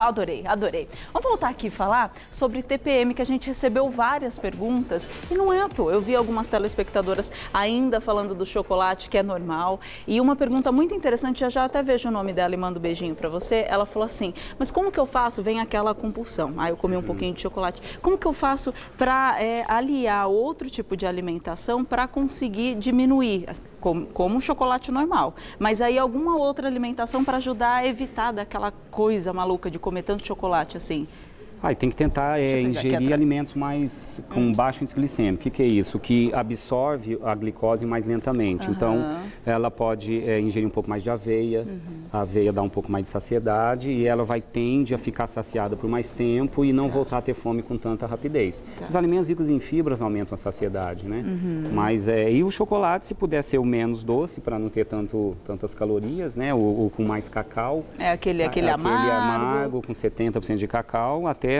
Adorei, adorei. Vamos voltar aqui e falar sobre TPM, que a gente recebeu várias perguntas e não é à toa. Eu vi algumas telespectadoras ainda falando do chocolate, que é normal. E uma pergunta muito interessante, já até vejo o nome dela e mando um beijinho pra você. Ela falou assim, mas como que eu faço? Vem aquela compulsão. Eu comi um pouquinho de chocolate. Como que eu faço para aliar outro tipo de alimentação para conseguir diminuir, como o chocolate normal? Mas aí alguma outra alimentação para ajudar a evitar daquela coisa maluca de comer tanto chocolate assim? Tem que tentar ingerir alimentos com baixo índice glicêmico. O que é isso? Que absorve a glicose mais lentamente. Então, ela pode ingerir um pouco mais de aveia, a aveia dá um pouco mais de saciedade e ela tende a ficar saciada por mais tempo e não voltar a ter fome com tanta rapidez. Os alimentos ricos em fibras aumentam a saciedade, né? Mas, e o chocolate, se puder ser o menos doce, para não ter tantas calorias, né? O com mais cacau. Aquele amargo. Com 70% de cacau, até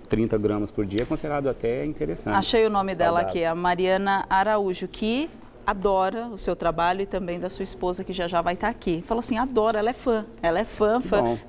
30 gramas por dia é considerado até interessante. Achei o nome dela aqui, a Mariana Araújo, que adora o seu trabalho e também da sua esposa, que já vai estar aqui. Falou assim, adora, ela é fã.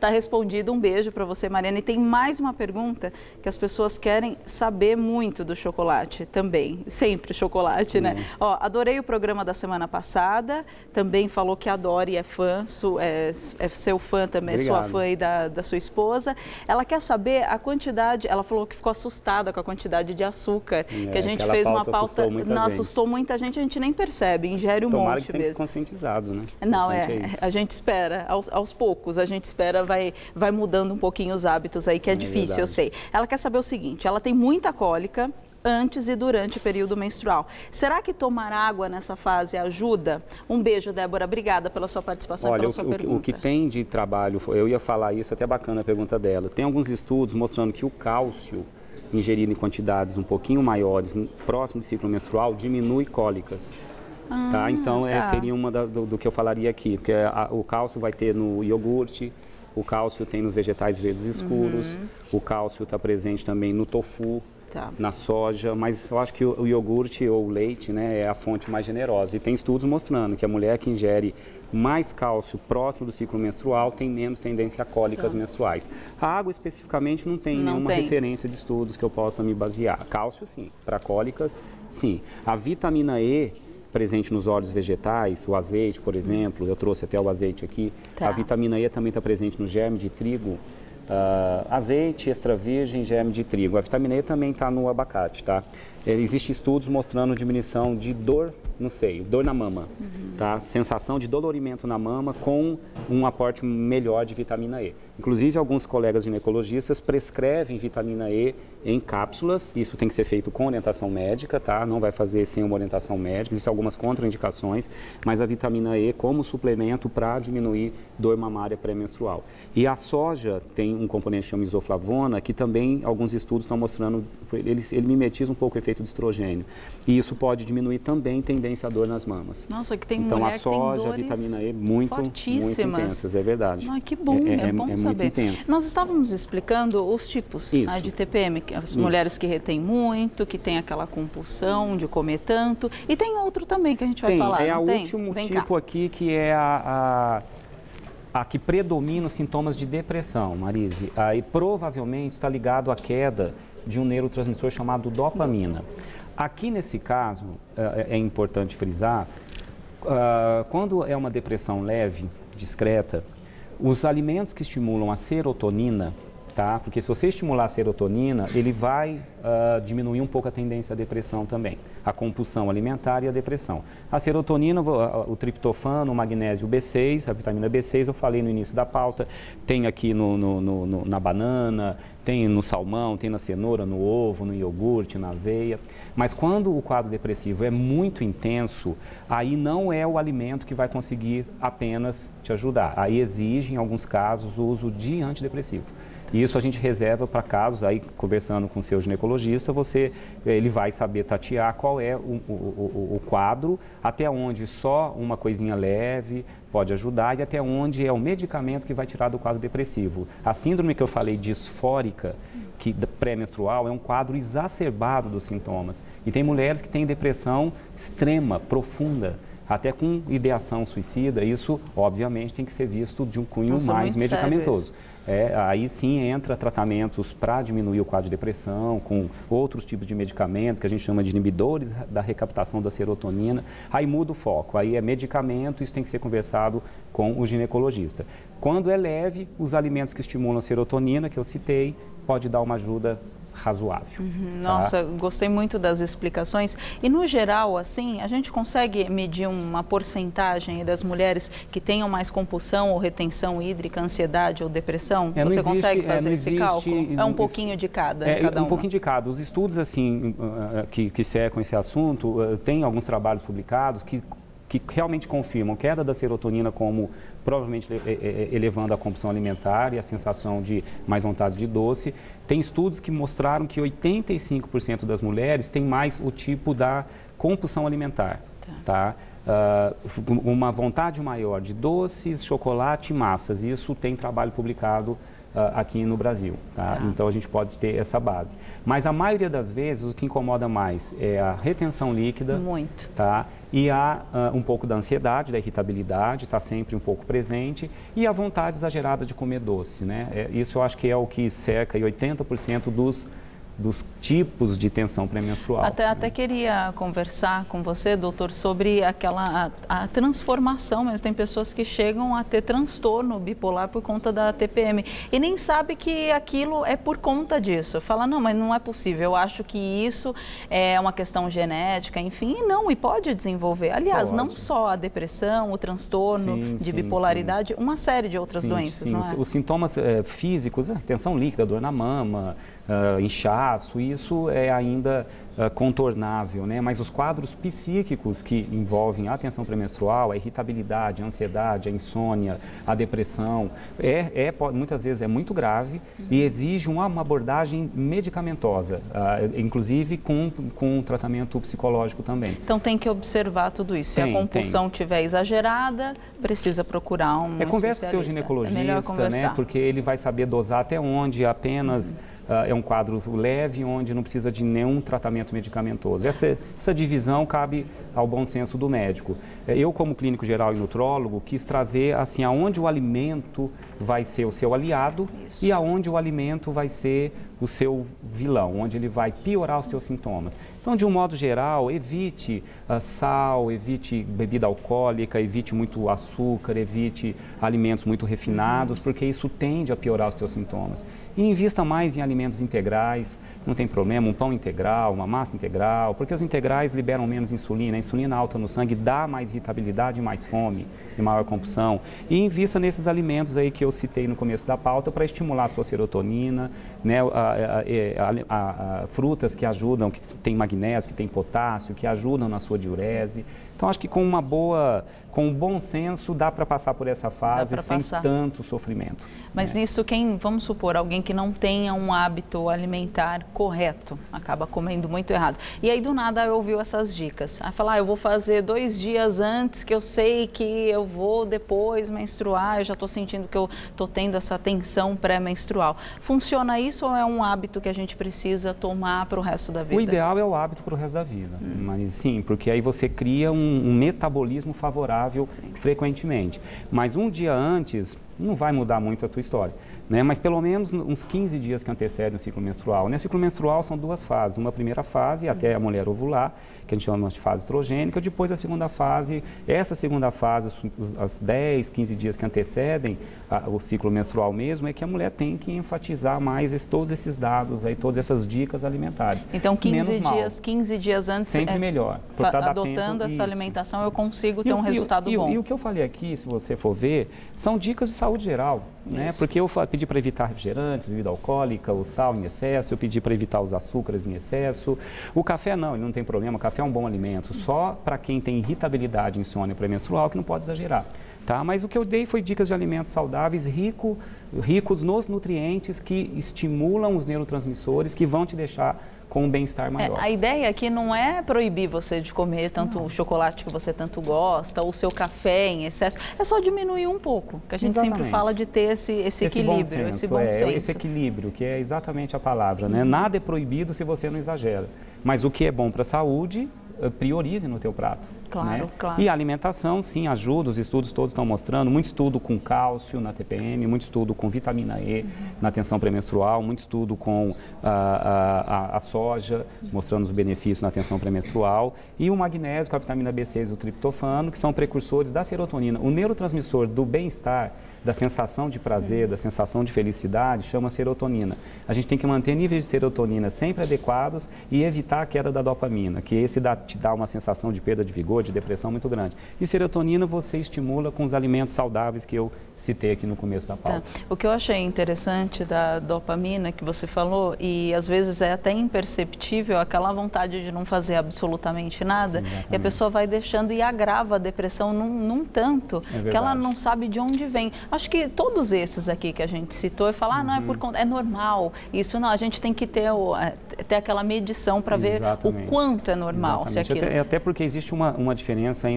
Tá respondido, um beijo para você, Mariana. E tem mais uma pergunta que as pessoas querem saber muito do chocolate também, sempre chocolate, né? Adorei o programa da semana passada, também falou que adora e é fã, é seu fã também, Obrigado. Sua fã e da sua esposa. Ela quer saber a quantidade, ela falou que ficou assustada com a quantidade de açúcar, que a gente fez uma pauta, assustou muita gente, a gente nem percebe, ingere um Tomara monte que mesmo. tenha se conscientizado, né? Não, a gente espera, aos poucos, a gente espera, vai mudando um pouquinho os hábitos aí, que é difícil, verdade. eu sei. Ela quer saber o seguinte, ela tem muita cólica antes e durante o período menstrual. Será que tomar água nessa fase ajuda? Um beijo, Débora, obrigada pela sua participação, pela sua pergunta. O que tem de trabalho, eu ia falar isso, até bacana a pergunta dela, tem alguns estudos mostrando que o cálcio ingerido em quantidades um pouquinho maiores, próximo do ciclo menstrual, diminui cólicas. Então, seria uma do que eu falaria aqui, porque o cálcio vai ter no iogurte, o cálcio tem nos vegetais verdes escuros, o cálcio está presente também no tofu, na soja, mas eu acho que o iogurte ou o leite, né, é a fonte mais generosa. E tem estudos mostrando que a mulher que ingere mais cálcio próximo do ciclo menstrual tem menos tendência a cólicas menstruais. A água especificamente não tem nenhuma referência de estudos que eu possa me basear. Cálcio sim, para cólicas sim. A vitamina E presente nos óleos vegetais, o azeite, por exemplo, eu trouxe até o azeite aqui. A vitamina E também está presente no germe de trigo, azeite extra virgem, germe de trigo. A vitamina E também está no abacate, tá? Existem estudos mostrando diminuição de dor no seio, dor na mama, tá? Sensação de dolorimento na mama com um aporte melhor de vitamina E. Inclusive, alguns colegas ginecologistas prescrevem vitamina E em cápsulas. Isso tem que ser feito com orientação médica, tá? Não vai fazer sem uma orientação médica. Existem algumas contraindicações, mas a vitamina E como suplemento para diminuir dor mamária pré-menstrual. E a soja tem um componente que chama isoflavona, que também alguns estudos estão mostrando, ele mimetiza um pouco o efeito de estrogênio. E isso pode diminuir também tendência à dor nas mamas. Nossa, que tem então, mulher a soja, a vitamina E, muito intensas, é verdade. Que bom, é bom saber. Intenso. Nós estávamos explicando os tipos de TPM, as mulheres que retêm muito, que tem aquela compulsão de comer tanto, e tem outro também que a gente vai falar, o último tipo aqui, que é a que predomina os sintomas de depressão, Marise. Aí provavelmente está ligado à queda de um neurotransmissor chamado dopamina. Aqui nesse caso, é importante frisar, quando é uma depressão leve, discreta, os alimentos que estimulam a serotonina, tá? Porque se você estimular a serotonina, ele vai diminuir um pouco a tendência à depressão também, a compulsão alimentar e a depressão. A serotonina, o triptofano, o magnésio B6, a vitamina B6, eu falei no início da pauta, tem aqui na banana, tem no salmão, tem na cenoura, no ovo, no iogurte, na aveia. Mas quando o quadro depressivo é muito intenso, aí não é o alimento que vai conseguir apenas te ajudar. Aí exige, em alguns casos, o uso de antidepressivo. E isso a gente reserva para casos, aí conversando com o seu ginecologista, ele vai saber tatear qual é o quadro, até onde só uma coisinha leve pode ajudar e até onde é o medicamento que vai tirar do quadro depressivo. A síndrome que eu falei disfórica, que pré-menstrual, é um quadro exacerbado dos sintomas. E tem mulheres que têm depressão extrema, profunda, até com ideação suicida. Isso, obviamente, tem que ser visto de um cunho mais medicamentoso. Aí sim entra tratamentos para diminuir o quadro de depressão, com outros tipos de medicamentos que a gente chama de inibidores da recaptação da serotonina. Aí muda o foco, aí é medicamento, isso tem que ser conversado com o ginecologista. Quando é leve, os alimentos que estimulam a serotonina, que eu citei, pode dar uma ajuda razoável. Nossa, gostei muito das explicações. E no geral, assim, a gente consegue medir uma porcentagem das mulheres que tenham mais compulsão ou retenção hídrica, ansiedade ou depressão? Você consegue fazer esse cálculo? É um pouquinho de cada, cada um pouquinho de cada. Os estudos assim que cercam esse assunto, tem alguns trabalhos publicados que realmente confirmam queda da serotonina como provavelmente elevando a compulsão alimentar e a sensação de mais vontade de doce. Tem estudos que mostraram que 85% das mulheres têm mais o tipo da compulsão alimentar, tá? Uma vontade maior de doces, chocolate e massas. Isso tem trabalho publicado aqui no Brasil, tá? Então a gente pode ter essa base. Mas a maioria das vezes o que incomoda mais é a retenção líquida, tá? E há um pouco da ansiedade, da irritabilidade, está sempre um pouco presente, e a vontade exagerada de comer doce, né? Isso eu acho que é o que cerca 80% dos tipos de tensão pré-menstrual. Até queria conversar com você, doutor, sobre a transformação, mas tem pessoas que chegam a ter transtorno bipolar por conta da TPM e nem sabe que aquilo é por conta disso. Fala, não, mas não é possível, eu acho que isso é uma questão genética, enfim, e pode desenvolver. Aliás, não só a depressão, o transtorno de bipolaridade, uma série de outras doenças, não é? Os sintomas físicos, tensão líquida, dor na mama, inchaço, isso é ainda contornável, né? Mas os quadros psíquicos que envolvem a tensão pré-menstrual, a irritabilidade, a ansiedade, a insônia, a depressão, muitas vezes é muito grave e exige uma abordagem medicamentosa, inclusive com tratamento psicológico também. Então tem que observar tudo isso. Se a compulsão estiver exagerada, precisa procurar um especialista. Conversa com o seu ginecologista, né? Porque ele vai saber dosar até onde apenas é um quadro leve, onde não precisa de nenhum tratamento medicamentoso. Essa divisão cabe ao bom senso do médico. Eu, como clínico geral e nutrólogo, quis trazer assim aonde o alimento vai ser o seu aliado e aonde o alimento vai ser o seu vilão, onde ele vai piorar os seus sintomas. Então, de um modo geral, evite sal, evite bebida alcoólica, evite muito açúcar, evite alimentos muito refinados, porque isso tende a piorar os seus sintomas. E invista mais em alimentos integrais, não tem problema, um pão integral, uma massa integral, porque os integrais liberam menos insulina, a insulina alta no sangue dá mais irritabilidade, mais fome e maior compulsão. E invista nesses alimentos aí que eu citei no começo da pauta para estimular a sua serotonina, né? Frutas que ajudam, que tem magnésio, que tem potássio, que ajudam na sua diurese. Então, acho que com um bom senso, dá para passar por essa fase sem tanto sofrimento. Mas isso, vamos supor, alguém que não tenha um hábito alimentar correto, acaba comendo muito errado. E aí, do nada, ouviu essas dicas. Aí fala, eu vou fazer 2 dias antes, que eu sei que eu vou depois menstruar, eu já estou sentindo que eu estou tendo essa tensão pré-menstrual. Funciona isso ou é um hábito que a gente precisa tomar para o resto da vida? O ideal é o hábito para o resto da vida, mas sim, porque aí você cria um metabolismo favorável frequentemente. Mas um dia antes não vai mudar muito a tua história, né? Mas pelo menos uns 15 dias que antecedem o ciclo menstrual. O ciclo menstrual são 2 fases, uma primeira fase até a mulher ovular, que a gente chama de fase estrogênica, depois a segunda fase. Essa segunda fase, os 10, 15 dias que antecedem o ciclo menstrual mesmo, é que a mulher tem que enfatizar mais todos esses dados, aí, todas essas dicas alimentares. Então 15 dias antes, sempre melhor. Adotando essa alimentação, eu consigo ter um resultado bom. E o que eu falei aqui, se você for ver, são dicas de saúde geral, né? Porque eu pedi para evitar refrigerantes, bebida alcoólica, o sal em excesso, eu pedi para evitar os açúcares em excesso. O café não, ele não tem problema, o café é um bom alimento, só para quem tem irritabilidade, insônia pré-menstrual, que não pode exagerar. Tá? Mas o que eu dei foi dicas de alimentos saudáveis, ricos nos nutrientes que estimulam os neurotransmissores, que vão te deixar com um bem-estar maior. A ideia aqui não é proibir você de comer tanto o chocolate que você tanto gosta, ou o seu café em excesso, é só diminuir um pouco, que a gente sempre fala de ter esse equilíbrio, esse bom senso. Esse equilíbrio, que é exatamente a palavra, né? Nada é proibido se você não exagera, mas o que é bom para a saúde, priorize no teu prato. Claro, né? claro. E a alimentação, sim, ajuda, os estudos todos estão mostrando, muito estudo com cálcio na TPM, muito estudo com vitamina E na tensão pré-menstrual, muito estudo com a soja, mostrando os benefícios na tensão pré-menstrual, e o magnésio com a vitamina B6 e o triptofano, que são precursores da serotonina. O neurotransmissor do bem-estar, da sensação de prazer, da sensação de felicidade, chama serotonina. A gente tem que manter níveis de serotonina sempre adequados e evitar a queda da dopamina, que esse te dá uma sensação de perda de vigor, de depressão muito grande. E serotonina você estimula com os alimentos saudáveis que eu citei aqui no começo da pauta. Tá. O que eu achei interessante da dopamina que você falou, e às vezes é até imperceptível, aquela vontade de não fazer absolutamente nada, e a pessoa vai deixando e agrava a depressão num tanto que ela não sabe de onde vem. Acho que todos esses aqui que a gente citou, e falar, não, é por conta, é normal. Isso não, a gente tem que ter aquela medição para ver o quanto é normal. Se aquilo... até porque existe uma diferença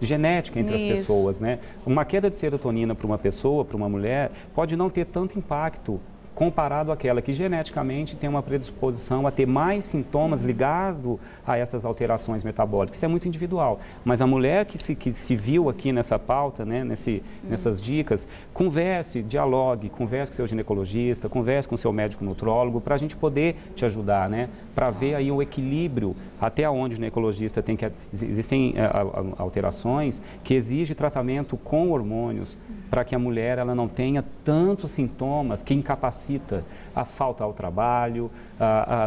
genética entre as pessoas, né? Uma queda de serotonina para uma pessoa, para uma mulher, pode não ter tanto impacto comparado àquela que geneticamente tem uma predisposição a ter mais sintomas ligados a essas alterações metabólicas. Isso é muito individual. Mas a mulher que se viu aqui nessa pauta, né, nessas dicas, converse, dialogue, converse com seu ginecologista, converse com seu médico nutrólogo, para a gente poder te ajudar, né? Para ver aí o equilíbrio, até onde o ginecologista tem que... Existem alterações que exigem tratamento com hormônios, para que a mulher ela não tenha tantos sintomas que incapacita a falta ao trabalho,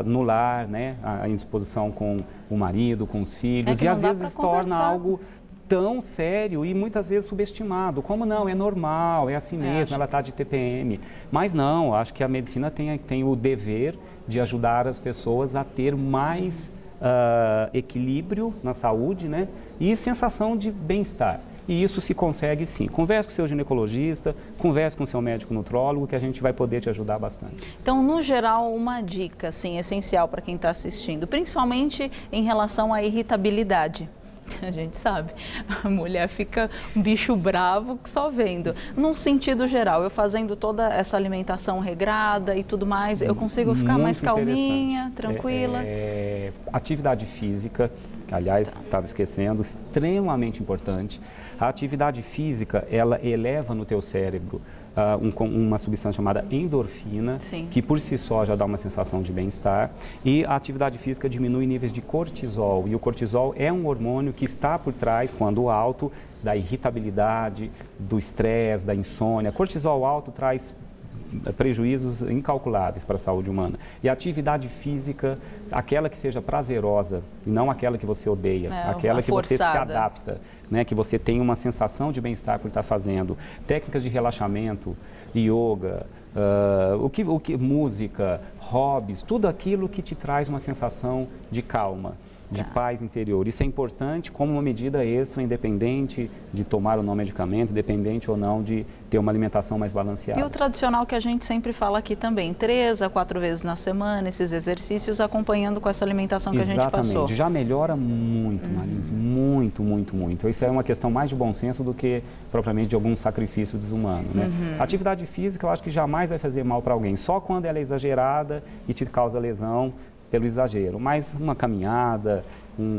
no lar, né, a indisposição com o marido, com os filhos, e às vezes se torna algo tão sério e muitas vezes subestimado. Como não? É normal, é assim mesmo, ela está de TPM. Mas não, acho que a medicina tem o dever de ajudar as pessoas a ter mais equilíbrio na saúde, né, e sensação de bem-estar. E isso se consegue sim. Converse com o seu ginecologista, converse com o seu médico nutrólogo, que a gente vai poder te ajudar bastante. Então, no geral, uma dica assim, essencial para quem está assistindo, principalmente em relação à irritabilidade. A gente sabe, a mulher fica um bicho bravo que só vendo. Num sentido geral, eu fazendo toda essa alimentação regrada e tudo mais, eu consigo ficar mais calminha, tranquila? Atividade física, que aliás estava esquecendo, extremamente importante. A atividade física, ela eleva no teu cérebro uma substância chamada endorfina, que por si só já dá uma sensação de bem-estar, e a atividade física diminui níveis de cortisol, e o cortisol é um hormônio que está por trás, quando alto, da irritabilidade, do estresse, da insônia. Cortisol alto traz prejuízos incalculáveis para a saúde humana. E a atividade física, aquela que seja prazerosa, e não aquela que você odeia, aquela que você se adapta, né, que você tem uma sensação de bem-estar por estar fazendo. Técnicas de relaxamento, yoga, música, hobbies, tudo aquilo que te traz uma sensação de calma, de paz interior. Isso é importante como uma medida extra, independente de tomar ou não medicamento, independente ou não de ter uma alimentação mais balanceada. E o tradicional que a gente sempre fala aqui também, 3 a 4 vezes na semana, esses exercícios acompanhando com essa alimentação que a gente passou. Exatamente, já melhora muito, Marins, muito, muito, muito. Isso é uma questão mais de bom senso do que propriamente de algum sacrifício desumano, né? A atividade física eu acho que jamais vai fazer mal para alguém, só quando ela é exagerada e te causa lesão pelo exagero, mas uma caminhada,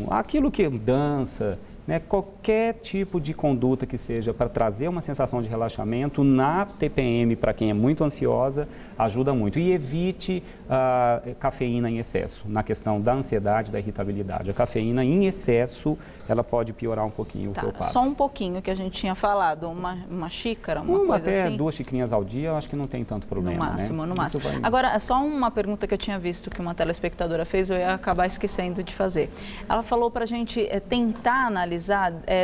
aquilo que dança, né, qualquer tipo de conduta que seja para trazer uma sensação de relaxamento na TPM, para quem é muito ansiosa, ajuda muito. E evite cafeína em excesso, na questão da ansiedade, da irritabilidade. A cafeína em excesso, ela pode piorar um pouquinho o teu quadro. Só um pouquinho que a gente tinha falado, uma xícara, uma coisa até assim? 2 xicrinhas ao dia, eu acho que não tem tanto problema. No máximo, né? No máximo. Agora, só uma pergunta que eu tinha visto que uma telespectadora fez, eu ia acabar esquecendo de fazer. Ela falou para a gente tentar analisar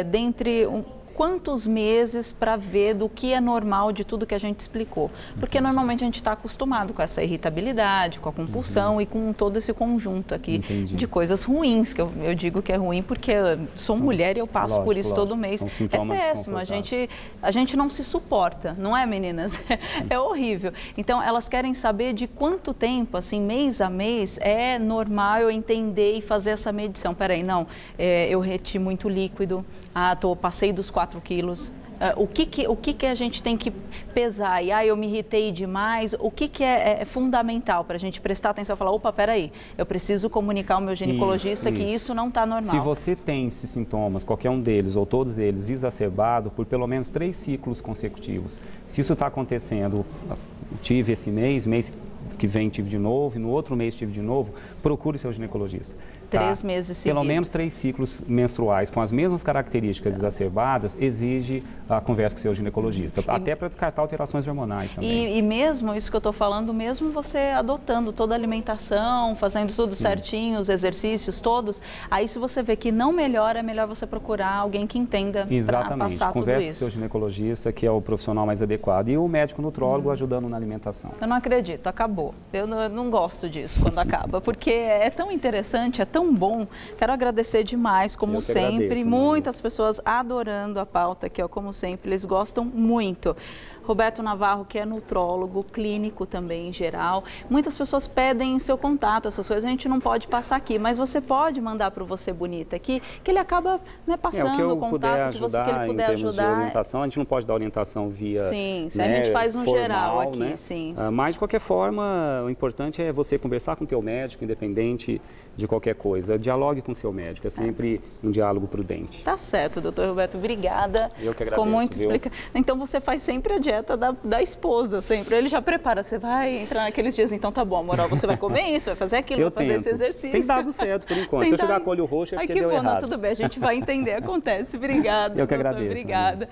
dentre quantos meses para ver do que é normal de tudo que a gente explicou. Porque normalmente a gente está acostumado com essa irritabilidade, com a compulsão e com todo esse conjunto aqui de coisas ruins, que eu digo que é ruim porque eu sou mulher e eu passo por isso todo mês. É péssimo, a gente não se suporta, não é, meninas? É horrível. Então, elas querem saber de quanto tempo, assim, mês a mês, é normal eu entender e fazer essa medição. Peraí, não, eu reti muito líquido, passei dos 4 quilos. O que a gente tem que pesar? E eu me irritei demais. O que é fundamental para a gente prestar atenção e falar, opa, peraí, eu preciso comunicar ao meu ginecologista que isso não está normal. Se você tem esses sintomas, qualquer um deles ou todos eles, exacerbado por pelo menos 3 ciclos consecutivos, se isso está acontecendo, tive esse mês que vem tive de novo, e no outro mês tive de novo, procure seu ginecologista. 3 meses seguidos. Pelo menos 3 ciclos menstruais com as mesmas características exacerbadas, exige a conversa com o seu ginecologista, até para descartar alterações hormonais também. E mesmo isso que eu estou falando, mesmo você adotando toda a alimentação, fazendo tudo certinho, os exercícios todos, aí se você vê que não melhora, é melhor você procurar alguém que entenda para passar tudo Converse isso. com o seu ginecologista, que é o profissional mais adequado, e o médico nutrólogo ajudando na alimentação. Eu não acredito, acabou. Eu não gosto disso quando acaba, porque é tão interessante, é tão bom. Quero agradecer demais, como sempre. Agradeço, muitas pessoas adorando a pauta aqui, ó, como sempre, eles gostam muito. Roberto Navarro, que é nutrólogo, clínico também em geral. Muitas pessoas pedem seu contato, essas coisas a gente não pode passar aqui, mas você pode mandar para o Você Bonita aqui, que ele acaba passando o contato que ele puder ajudar. De orientação, a gente não pode dar orientação via Sim, a gente faz no formal, geral aqui, né? sim. Mas de qualquer forma, o importante é você conversar com o teu médico, independente de qualquer coisa. Dialogue com o seu médico, é sempre um diálogo prudente. Tá certo, doutor Roberto, obrigada. Eu que agradeço. Com muito Então você faz sempre a dieta da esposa, sempre. Ele já prepara, você vai entrar naqueles dias, então tá bom, amor, você vai comer isso, vai fazer aquilo, vai fazer esse exercício. Tem dado certo por enquanto. Se eu chegar com o olho roxo é porque deu errado. Não, tudo bem, a gente vai entender, acontece. Obrigada. Eu que agradeço. Obrigada.